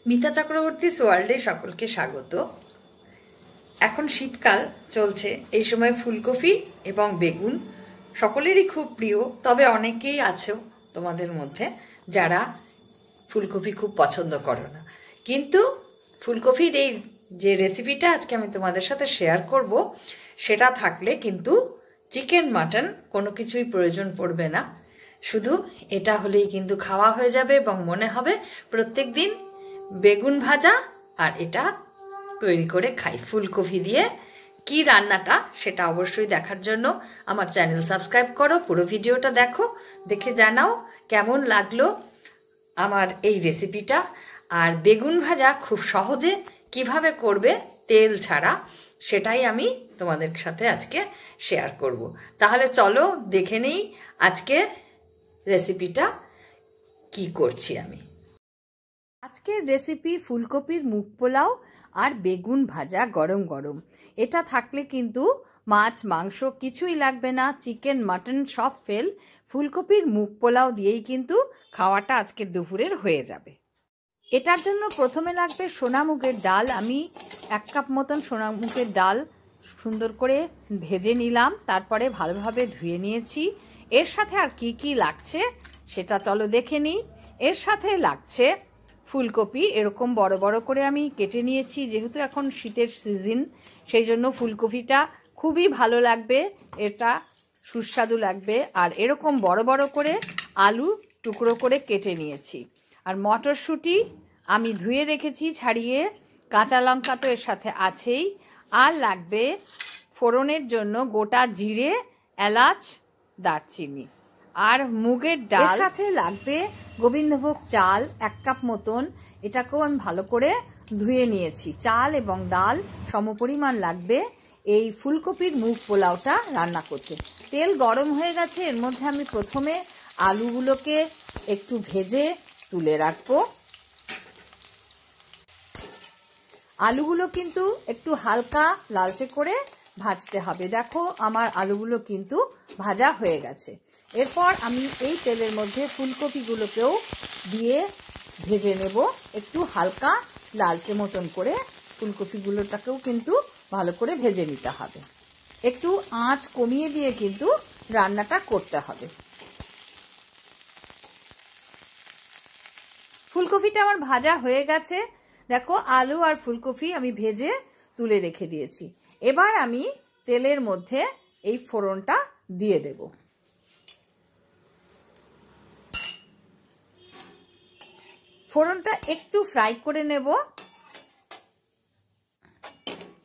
মিতা চক্রবর্তীস ওয়ার্ল্ডে সকলকে স্বাগত। এখন শীতকাল চলছে, এই সময় ফুলকপি এবং বেগুন সকলেরই খুব প্রিয়। তবে অনেকেই আছো তোমাদের মধ্যে যারা ফুলকপি খুব পছন্দ করো না, কিন্তু ফুলকপির এই যে রেসিপিটা আজকে আমি তোমাদের সাথে শেয়ার করব, সেটা থাকলে কিন্তু চিকেন মাটন কোনো কিছুই প্রয়োজন পড়বে না। শুধু এটা হলেই কিন্তু খাওয়া হয়ে যাবে এবং মনে হবে প্রত্যেক দিন বেগুন ভাজা আর এটা তৈরি করে খাই। ফুলকপি দিয়ে কি রান্নাটা সেটা অবশ্যই দেখার জন্য আমার চ্যানেল সাবস্ক্রাইব করো, পুরো ভিডিওটা দেখো, দেখে জানাও কেমন লাগলো আমার এই রেসিপিটা। আর বেগুন ভাজা খুব সহজে কিভাবে করবে তেল ছাড়া, সেটাই আমি তোমাদের সাথে আজকে শেয়ার করব। তাহলে চলো দেখে নেই আজকের রেসিপিটা কি করছি আমি। আজকের রেসিপি ফুলকপির মুগ পোলাও আর বেগুন ভাজা গরম গরম। এটা থাকলে কিন্তু মাছ মাংস কিছুই লাগবে না, চিকেন মাটন সব ফেল, ফুলকপির মুগ পোলাও দিয়েই কিন্তু খাওয়াটা আজকের দুপুরের হয়ে যাবে। এটার জন্য প্রথমে লাগবে সোনা মুগের ডাল। আমি 1 কাপ মতন সোনা মুগের ডাল সুন্দর করে ভেজে নিলাম, তারপরে ভালোভাবে ধুয়ে নিয়েছি। এর সাথে আর কি কি লাগছে সেটা চলো দেখে নিই। এর সাথে লাগছে ফুলকপি, এরকম বড় বড় করে আমি কেটে নিয়েছি। যেহেতু এখন শীতের সিজন, সেই জন্য ফুলকপিটা খুবই ভালো লাগবে, এটা সুস্বাদু লাগবে। আর এরকম বড় বড় করে আলু টুকরো করে কেটে নিয়েছি। আর মটরশুঁটি আমি ধুয়ে রেখেছি ছাড়িয়ে, কাঁচা লঙ্কা তো এর সাথে আছেই। আর লাগবে ফোড়নের জন্য গোটা জিরে, এলাচ, দারচিনি আর মুগের ডাল। সাথে লাগবে গোবিন্দভোগ চাল 1 কাপ মতন, এটাকেও আমি ভালো করে ধুয়ে নিয়েছি। চাল এবং ডাল সমপরিমাণ লাগবে এই ফুলকপির মুগ পোলাওটা রান্না করতে। তেল গরম হয়ে গেছে, এর মধ্যে আমি প্রথমে আলুগুলোকে একটু ভেজে তুলে রাখবো। আলুগুলো কিন্তু একটু হালকা লালচে করে ভাজতে হবে। দেখো আমার আলুগুলো কিন্তু ভাজা হয়ে গেছে। এরপর আমি এই তেলের মধ্যে ফুলকপিগুলোকেও দিয়ে ভেজে নেব একটু হালকা লালচে মতন করে। ফুলকপিগুলোটাকেও কিন্তু ভালো করে ভেজে নিতে হবে, একটু আঁচ কমিয়ে দিয়ে কিন্তু রান্নাটা করতে হবে। ফুলকপিটা আমার ভাজা হয়ে গেছে, দেখো আলু আর ফুলকপি আমি ভেজে তুলে রেখে দিয়েছি। এবার আমি তেলের মধ্যে এই ফোড়নটা দিয়ে দেব। ফোড়নটা একটু ফ্রাই করে নেব।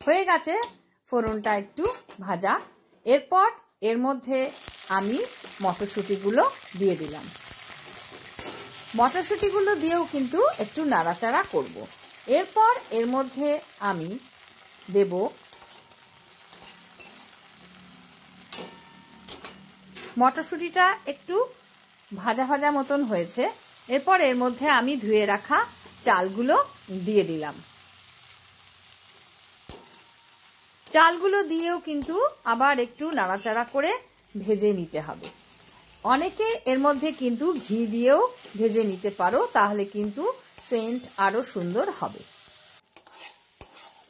হয়ে গেছে ফোড়নটা একটু ভাজা। এরপর এর মধ্যে আমি মটরশুঁটিগুলো দিয়ে দিলাম। মটরশুঁটিগুলো দিয়েও কিন্তু একটু নাড়াচাড়া করব। এরপর এর মধ্যে আমি দেব মটরশুঁটিটা একটু ভাজা ভাজা মতন হয়েছে। এরপর এর মধ্যে আমি ধুয়ে রাখা চালগুলো দিয়ে দিলাম। চালগুলো দিয়েও কিন্তু আবার একটু নাড়াচাড়া করে ভেজে নিতে হবে। অনেকে এর মধ্যে কিন্তু ঘি দিয়েও ভেজে নিতে পারো, তাহলে কিন্তু সেন্ট আরো সুন্দর হবে।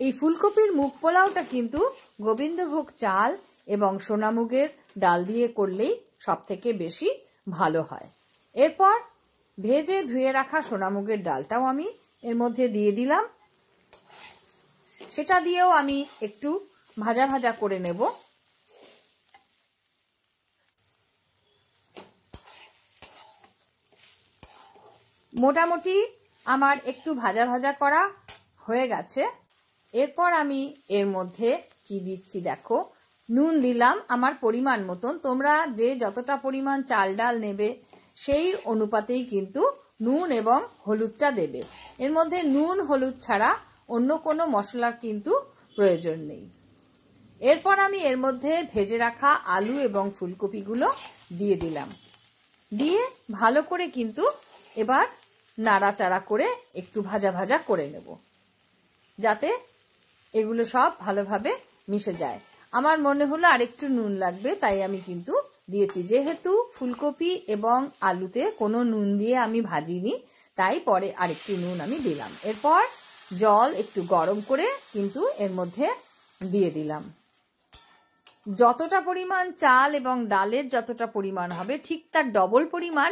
এই ফুলকপির মুগ পোলাওটা কিন্তু গোবিন্দভোগ চাল এবং সোনামুগের ডাল দিয়ে করলেই সব থেকে বেশি ভালো হয়। এরপর ভেজে ধুয়ে রাখা সোনামুগের ডালটাও আমি এর মধ্যে দিয়ে দিলাম। সেটা দিয়েও আমি একটু ভাজা ভাজা করে নেব। মোটামুটি আমার একটু ভাজা ভাজা করা হয়ে গেছে। এরপর আমি এর মধ্যে কি দিচ্ছি দেখো, নুন দিলাম আমার পরিমাণ মতন। তোমরা যে যতটা পরিমাণ চাল ডাল নেবে সেই অনুপাতেই কিন্তু নুন এবং হলুদটা দেবে। এর মধ্যে নুন হলুদ ছাড়া অন্য কোনো মশলার কিন্তু প্রয়োজন নেই। এরপর আমি এর মধ্যে ভেজে রাখা আলু এবং ফুলকপিগুলো দিয়ে দিলাম। দিয়ে ভালো করে কিন্তু এবার নাড়াচাড়া করে একটু ভাজা ভাজা করে নেব, যাতে এগুলো সব ভালোভাবে মিশে যায়। আমার মনে হলো আরেকটু নুন লাগবে, তাই আমি কিন্তু দিয়েছি। যেহেতু ফুলকপি এবং আলুতে কোনো নুন দিয়ে আমি ভাজিনি, তাই পরে আরেকটু নুন আমি দিলাম। এরপর জল একটু গরম করে কিন্তু এর মধ্যে দিয়ে দিলাম। যতটা পরিমাণ চাল এবং ডালের যতটা পরিমাণ হবে ঠিক তার ডবল পরিমাণ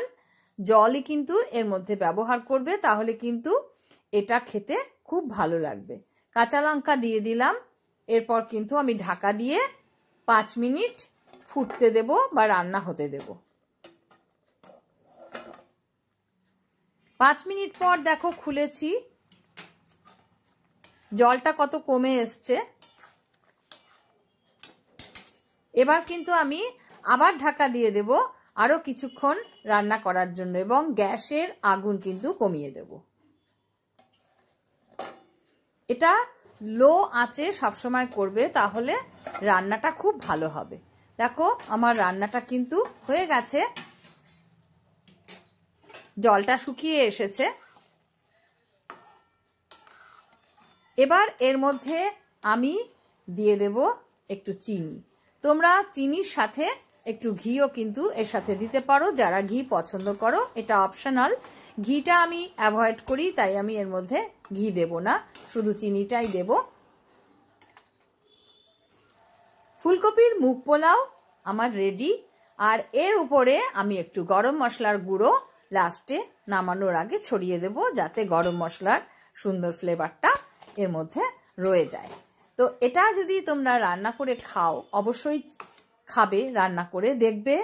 জলই কিন্তু এর মধ্যে ব্যবহার করবে, তাহলে কিন্তু এটা খেতে খুব ভালো লাগবে। কাঁচা লঙ্কা দিয়ে দিলাম। এরপর কিন্তু আমি ঢাকা দিয়ে 5 মিনিট ফুটতে দেব বা রান্না হতে দেব। 5 মিনিট পর দেখো খুলেছি, জলটা কত কমে এসছে। এবার কিন্তু আমি আবার ঢাকা দিয়ে দেব আরো কিছুক্ষণ রান্না করার জন্য এবং গ্যাসের আগুন কিন্তু কমিয়ে দেব। এটা লো আঁচে সবসময় করবে, তাহলে রান্নাটা খুব ভালো হবে। দেখো আমার রান্নাটা কিন্তু হয়ে গেছে, জলটা শুকিয়ে এসেছে। এবার এর মধ্যে আমি দিয়ে দেব একটু চিনি। তোমরা চিনির সাথে একটু ঘিও কিন্তু এর সাথে দিতে পারো, যারা ঘি পছন্দ করো। এটা অপশনাল, ঘিটা আমি অ্যাভয়েড করি, তাই আমি এর মধ্যে ঘি দেব না, শুধু চিনিটাই দেব। ফুলকপির মুগ পোলাও আমার রেডি। আর এর উপরে আমি একটু গরম মশলার গুঁড়ো লাস্টে নামানোর আগে ছড়িয়ে দেব, যাতে গরম মশলার সুন্দর ফ্লেভারটা এর মধ্যে রয়ে যায়। তো এটা যদি তোমরা রান্না করে খাও, অবশ্যই খাবে রান্না করে, দেখবে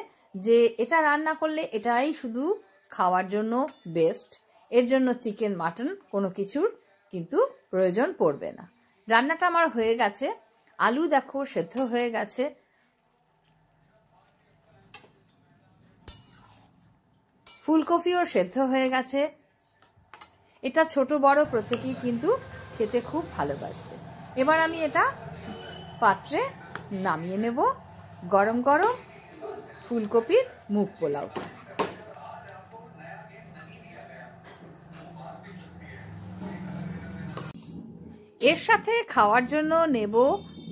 যে এটা রান্না করলে এটাই শুধু খাওয়ার জন্য বেস্ট। এর জন্য চিকেন মাটন কোনো কিছুর কিন্তু প্রয়োজন পড়বে না। রান্নাটা আমার হয়ে গেছে, আলু দেখো সেদ্ধ হয়ে গেছে, ফুলকপিও সেদ্ধ হয়ে গেছে। এটা ছোট বড় প্রত্যেকেই কিন্তু খেতে খুব ভালোবাসবে। এবার আমি এটা পাত্রে নামিয়ে নেব। গরম গরম ফুলকপির মুগ পোলাও। এর সাথে খাওয়ার জন্য নেব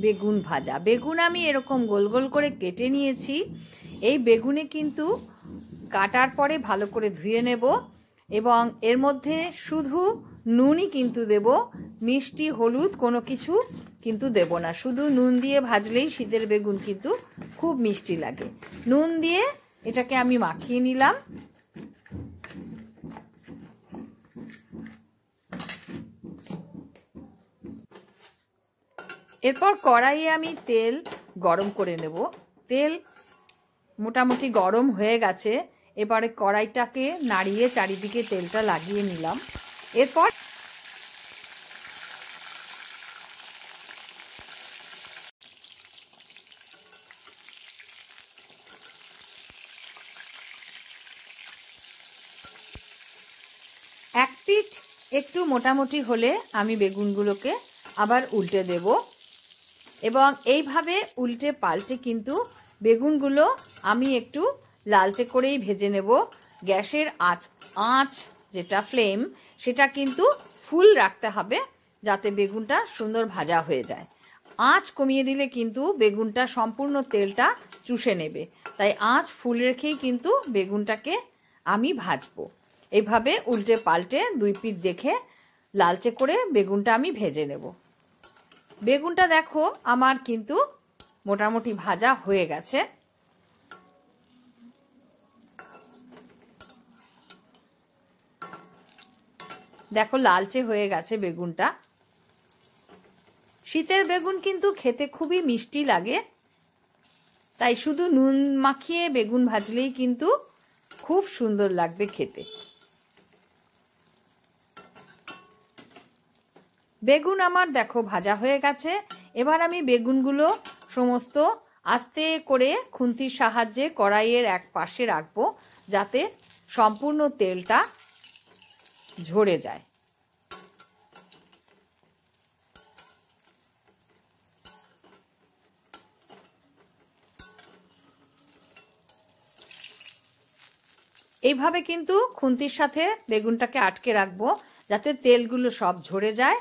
বেগুন ভাজা। বেগুন আমি এরকম গোল গোল করে কেটে নিয়েছি। এই বেগুনে কিন্তু কাটার পরে ভালো করে ধুয়ে নেব এবং এর মধ্যে শুধু নুনই কিন্তু দেব, মিষ্টি হলুদ কোনো কিছু কিন্তু দেব না। শুধু নুন দিয়ে ভাজলেই শীতের বেগুন কিন্তু খুব মিষ্টি লাগে। নুন দিয়ে এটাকে আমি মাখিয়ে নিলাম। এরপর কড়াইয়ে আমি তেল গরম করে নেব। তেল মোটামুটি গরম হয়ে গেছে। এবারে কড়াইটাকে নাড়িয়ে চারিদিকে তেলটা লাগিয়ে নিলাম। এরপর এক পিঠ একটু মোটামুটি হলে আমি বেগুনগুলোকে আবার উল্টে দেব এবং এইভাবে উল্টে পাল্টে কিন্তু বেগুনগুলো আমি একটু লালচে করেই ভেজে নেব। গ্যাসের আঁচ যেটা ফ্লেম, সেটা কিন্তু ফুল রাখতে হবে, যাতে বেগুনটা সুন্দর ভাজা হয়ে যায়। আঁচ কমিয়ে দিলে কিন্তু বেগুনটা সম্পূর্ণ তেলটা চুষে নেবে, তাই আঁচ ফুল রেখেই কিন্তু বেগুনটাকে আমি ভাজবো। এইভাবে উল্টে পাল্টে দুই পিঠ দেখে লালচে করে বেগুনটা আমি ভেজে নেব। বেগুনটা দেখো আমার কিন্তু মোটামুটি ভাজা হয়ে গেছে। দেখো লালচে হয়ে গেছে বেগুনটা। শীতের বেগুন কিন্তু খেতে খুবই মিষ্টি লাগে, তাই শুধু নুন মাখিয়ে বেগুন ভাজলেই কিন্তু খুব সুন্দর লাগবে খেতে। বেগুন আমার দেখো ভাজা হয়ে গেছে। এবার আমি বেগুনগুলো সমস্ত আস্তে করে খুন্তির সাহায্যে কড়াইয়ের এক পাশে রাখবো, যাতে সম্পূর্ণ তেলটা ঝরে যায়। এইভাবে কিন্তু খুন্তির সাথে বেগুনটাকে আটকে রাখবো, যাতে তেলগুলো সব ঝরে যায়।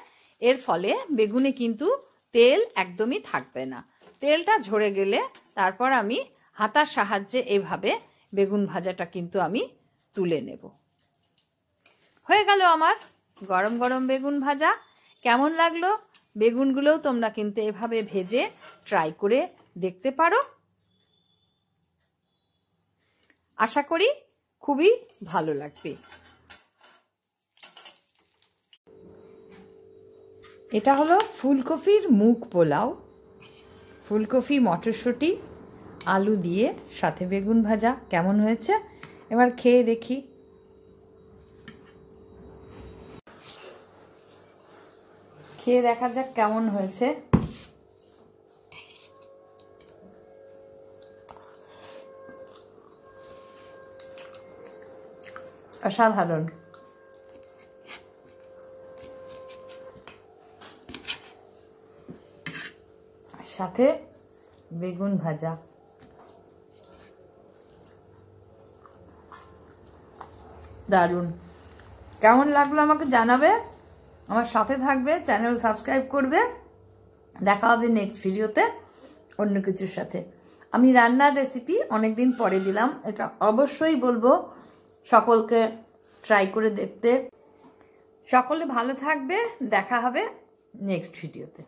এর ফলে বেগুনে কিন্তু তেল একদমই থাকবে না। তেলটা ঝরে গেলে তারপর আমি হাতার সাহায্যে এইভাবে বেগুন ভাজাটা কিন্তু আমি তুলে নেব। হয়ে গেল আমার গরম গরম বেগুন ভাজা। কেমন লাগলো? বেগুনগুলোও তোমরা কিন্তু এভাবে ভেজে ট্রাই করে দেখতে পারো। আশা করি খুবই ভালো লাগবে। এটা হলো ফুলকপির মুগ পোলাও, ফুলকপি মটরশুঁটি আলু দিয়ে সাথে বেগুন ভাজা। কেমন হয়েছে এবার খেয়ে দেখি। খেয়ে দেখা যাক কেমন হয়েছে। অসাধারণ। সাথে বেগুন ভাজা। দারুণ। কেমন লাগলো আমাকে জানাবে, আমার সাথে থাকবে, চ্যানেল সাবস্ক্রাইব করবে। দেখা হবে নেক্সট ভিডিওতে অন্য কিছুর সাথে। আমি রান্নার রেসিপি অনেকদিন পরে দিলাম, এটা অবশ্যই বলবো সকলকে ট্রাই করে দেখতে। সকলে ভালো থাকবে, দেখা হবে নেক্সট ভিডিওতে।